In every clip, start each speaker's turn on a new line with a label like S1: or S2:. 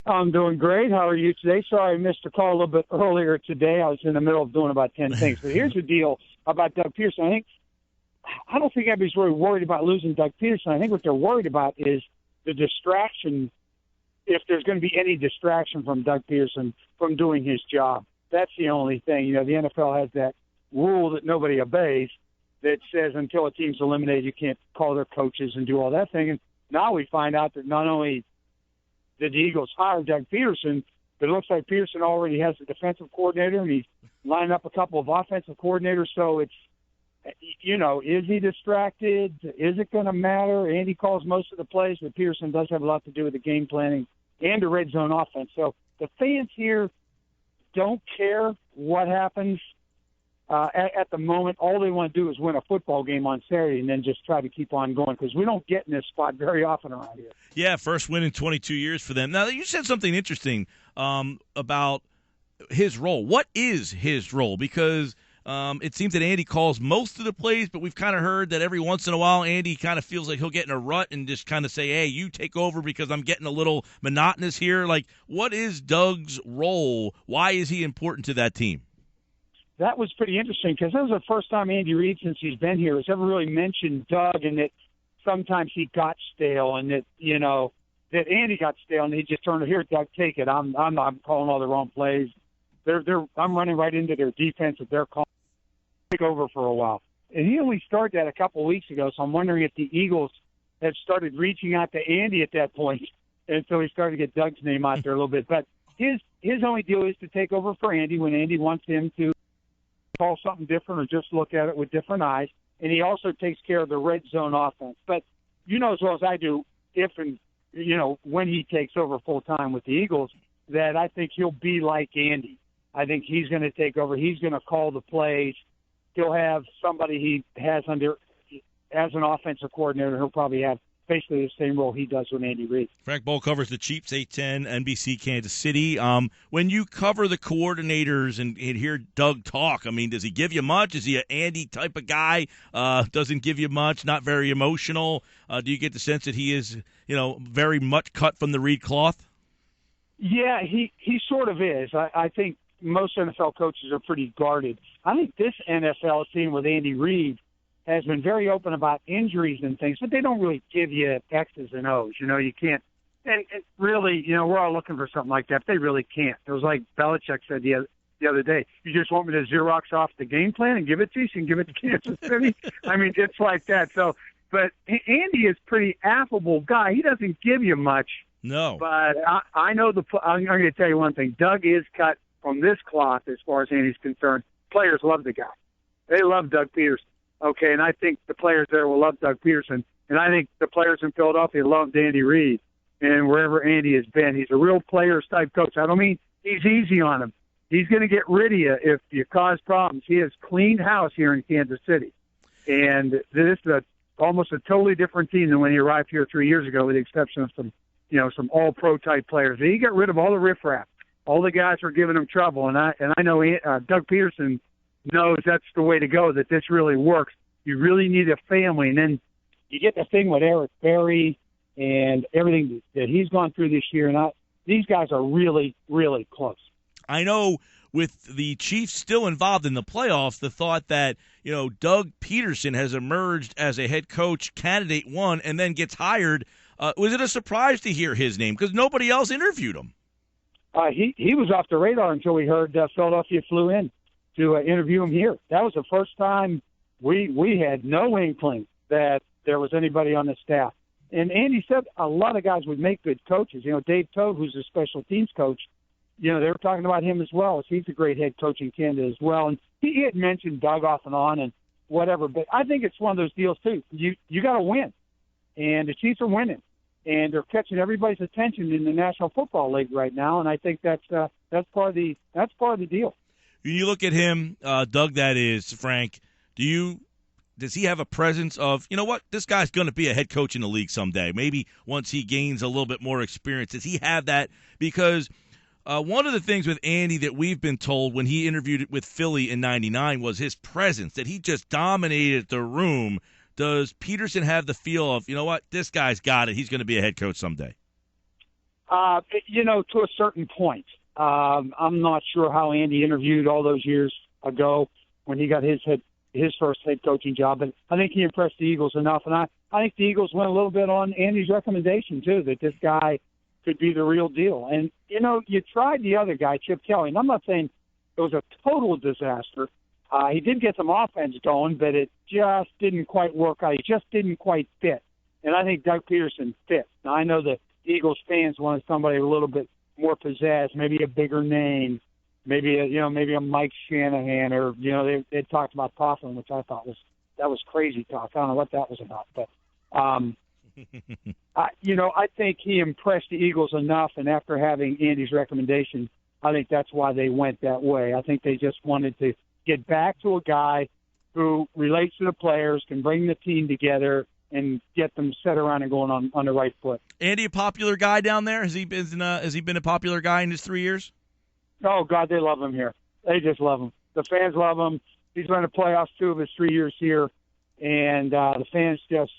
S1: I'm doing great. How are you today? Sorry I missed a call a little bit earlier today. I was in the middle of doing about 10 things. But here's the deal about Doug Pederson. I don't think anybody's really worried about losing Doug Pederson. I think what they're worried about is the distraction, if there's going to be any distraction from Doug Pederson from doing his job. That's the only thing. You know, the NFL has that rule that nobody obeys that says until a team's eliminated, you can't call their coaches and do all that thing. And now we find out that not only did the Eagles hire Doug Pederson, but it looks like Pederson already has a defensive coordinator, and he's lined up a couple of offensive coordinators. So it's, you know, is he distracted? Is it going to matter? Andy calls most of the plays, but Pederson does have a lot to do with the game planning and the red zone offense. So the fans here don't care what happens at the moment. All they want to do is win a football game on Saturday and then just try to keep on going, because we don't get in this spot very often around here.
S2: Yeah, first win in 22 years for them. Now, you said something interesting about his role. What is his role? Because it seems that Andy calls most of the plays, but we've kind of heard that every once in a while Andy kind of feels like he'll get in a rut and just kind of say, hey, you take over because I'm getting a little monotonous here. Like, what is Doug's role? Why is he important to that team?
S1: That was pretty interesting, because that was the first time Andy Reid, since he's been here, has ever really mentioned Doug, and that sometimes he got stale, and that, you know, that Andy got stale, and he just turned to, here, Doug, take it. I'm calling all the wrong plays. I'm running right into their defense that they're calling. Take over for a while. And he only started that a couple of weeks ago, so I'm wondering if the Eagles have started reaching out to Andy at that point, and so he started to get Doug's name out there a little bit. But his only deal is to take over for Andy when Andy wants him to call something different or just look at it with different eyes. And he also takes care of the red zone offense. But you know as well as I do, if and, you know, when he takes over full-time with the Eagles, that I think he'll be like Andy. I think he's going to take over. He's going to call the plays. He'll have somebody he has under as an offensive coordinator. He'll probably have basically the same role he does with Andy Reid.
S2: Frank Boal covers the Chiefs, 810, NBC, Kansas City. When you cover the coordinators and hear Doug talk, I mean, does he give you much? Is he an Andy type of guy? Doesn't give you much, not very emotional? Do you get the sense that he is, you know, very much cut from the Reid cloth?
S1: Yeah, he sort of is. I think most NFL coaches are pretty guarded. I think this NFL team with Andy Reid has been very open about injuries and things, but they don't really give you X's and O's. You know, you can't. And really, you know, we're all looking for something like that, but they really can't. It was like Belichick said the other day, you just want me to Xerox off the game plan and give it to you so you can give it to Kansas City? I mean, it's like that. So, but Andy is a pretty affable guy. He doesn't give you much.
S2: No.
S1: But I know I'm going to tell you one thing. Doug is cut from this cloth as far as Andy's concerned. Players love the guy. They love Doug Pederson. Okay, and I think the players there will love Doug Pederson. And I think the players in Philadelphia love Andy Reid. And wherever Andy has been, he's a real players-type coach. I don't mean he's easy on him. He's going to get rid of you if you cause problems. He has cleaned house here in Kansas City. And this is almost a totally different team than when he arrived here 3 years ago, with the exception of some all-pro type players. He got rid of all the riffraff. All the guys were giving him trouble. And I know Doug Pederson knows that's the way to go, that this really works. You really need a family. And then you get the thing with Eric Berry and everything that he's gone through this year. And these guys are really, really close.
S2: I know with the Chiefs still involved in the playoffs, the thought that, you know, Doug Pederson has emerged as a head coach candidate one and then gets hired. Was it a surprise to hear his name? Because nobody else interviewed him.
S1: He was off the radar until we heard Philadelphia flew in to interview him here. That was the first time we had no inkling that there was anybody on the staff. And Andy said a lot of guys would make good coaches. You know, Dave Toad, who's a special teams coach, you know, they were talking about him as well. So he's a great head coaching candidate as well. And he had mentioned Doug off and on and whatever. But I think it's one of those deals, too. You got to win. And the Chiefs are winning. And they're catching everybody's attention in the National Football League right now. And I think that's part of the deal.
S2: When you look at him, Doug, that is, Frank, does he have a presence of, you know what, this guy's going to be a head coach in the league someday? Maybe once he gains a little bit more experience. Does he have that? Because one of the things with Andy that we've been told when he interviewed with Philly in '99 was his presence, that he just dominated the room. Does Pederson have the feel of, you know what, this guy's got it, he's going to be a head coach someday?
S1: To a certain point. I'm not sure how Andy interviewed all those years ago when he got his first head coaching job, but I think he impressed the Eagles enough, and I think the Eagles went a little bit on Andy's recommendation too, that this guy could be the real deal. And you tried the other guy, Chip Kelly, and I'm not saying it was a total disaster. He did get some offense going, but it just didn't quite work out. He just didn't quite fit, and I think Doug Pederson fits. Now I know the Eagles fans wanted somebody a little bit more pizzazz, maybe a bigger name, maybe a Mike Shanahan, or they talked about Coughlin, which I thought was crazy talk. I don't know what that was about, but I think he impressed the Eagles enough, and after having Andy's recommendation, I think that's why they went that way. I think they just wanted to get back to a guy who relates to the players, can bring the team together, and get them set around and going on the right foot.
S2: Andy, a popular guy down there? Has he been a popular guy in his 3 years?
S1: Oh, God, they love him here. They just love him. The fans love him. He's been in the playoffs 2 of his 3 years here, and the fans just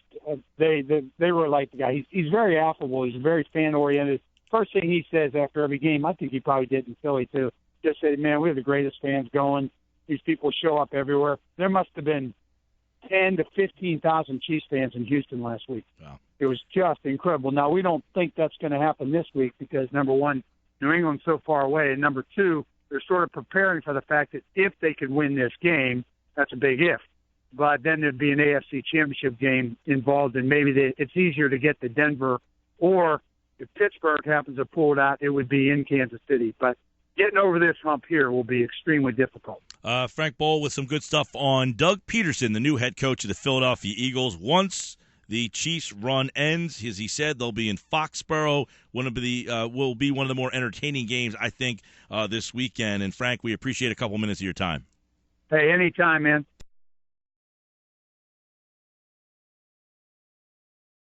S1: they really like the guy. He's very affable. He's very fan-oriented. First thing he says after every game, I think he probably did in Philly too, just said, man, we have the greatest fans going. These people show up everywhere. There must have been 10 to 15,000 Chiefs fans in Houston last week.
S2: Wow.
S1: It was just incredible. Now, we don't think that's going to happen this week because, number one, New England's so far away, and number two, they're sort of preparing for the fact that if they could win this game, that's a big if. But then there'd be an AFC championship game involved, and maybe it's easier to get to Denver, or if Pittsburgh happens to pull it out, it would be in Kansas City. But getting over this hump here will be extremely difficult.
S2: Frank Boal with some good stuff on Doug Pederson, the new head coach of the Philadelphia Eagles. Once the Chiefs' run ends, as he said, they'll be in Foxborough. Will be one of the more entertaining games, I think, this weekend. And, Frank, we appreciate a couple minutes of your time.
S1: Hey, anytime, man.